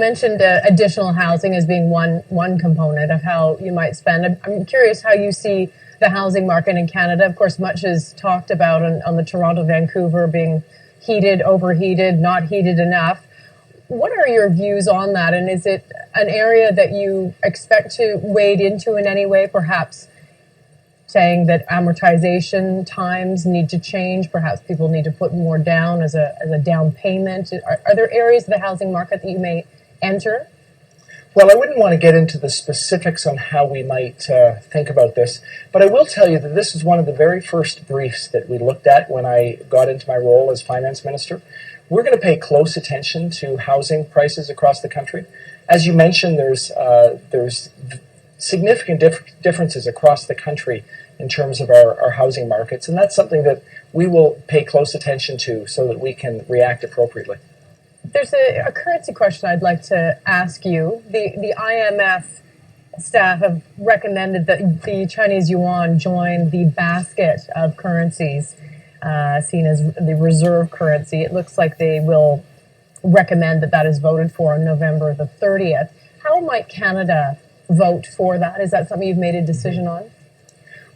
Mentioned additional housing as being one component of how you might spend. I'm curious how you see the housing market in Canada. Of course, much is talked about on the Toronto, Vancouver being heated, overheated, not heated enough. What are your views on that? And is it an area that you expect to wade into in any way, perhaps saying that amortization times need to change? Perhaps people need to put more down as a down payment. Are there areas of the housing market that you may enter? Well, I wouldn't want to get into the specifics on how we might think about this, but I will tell you that this is one of the very first briefs that we looked at when I got into my role as finance minister. We're going to pay close attention to housing prices across the country. As you mentioned, there's significant differences across the country in terms of our housing markets, and that's something that we will pay close attention to so that we can react appropriately. There's a currency question I'd like to ask you. The IMF staff have recommended that the Chinese yuan join the basket of currencies seen as the reserve currency. It looks like they will recommend that is voted for on November the 30th. How might Canada vote for that? Is that something you've made a decision on?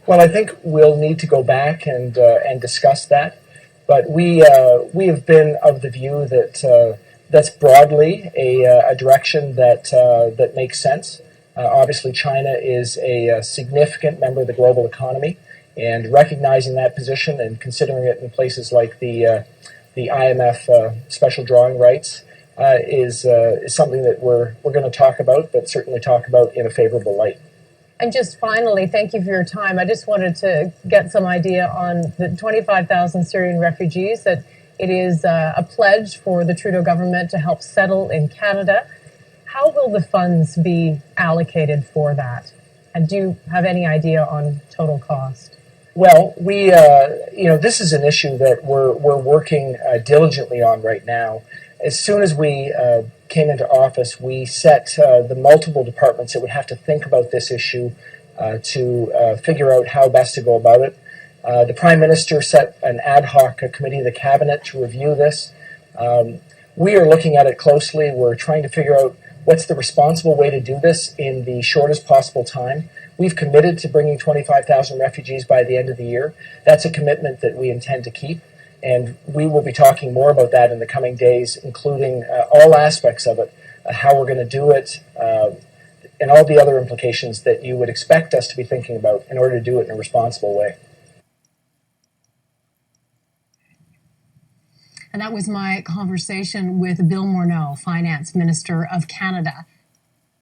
Well, I think we'll need to go back and discuss that. But we have been of the view that that's broadly a direction that makes sense. Obviously, China is a significant member of the global economy, and recognizing that position and considering it in places like the IMF special drawing rights is something that we're going to talk about, but certainly talk about in a favorable light. And just finally, thank you for your time. I just wanted to get some idea on the 25,000 Syrian refugees, that it is a pledge for the Trudeau government to help settle in Canada. How will the funds be allocated for that? And do you have any idea on total cost? Well, this is an issue that we're working diligently on right now. As soon as we came into office, we set the multiple departments that would have to think about this issue to figure out how best to go about it. The Prime Minister set an ad hoc committee of the Cabinet to review this. We are looking at it closely. We're trying to figure out what's the responsible way to do this in the shortest possible time. We've committed to bringing 25,000 refugees by the end of the year. That's a commitment that we intend to keep. And we will be talking more about that in the coming days, including all aspects of it, how we're going to do it, and all the other implications that you would expect us to be thinking about in order to do it in a responsible way. And that was my conversation with Bill Morneau, Finance Minister of Canada.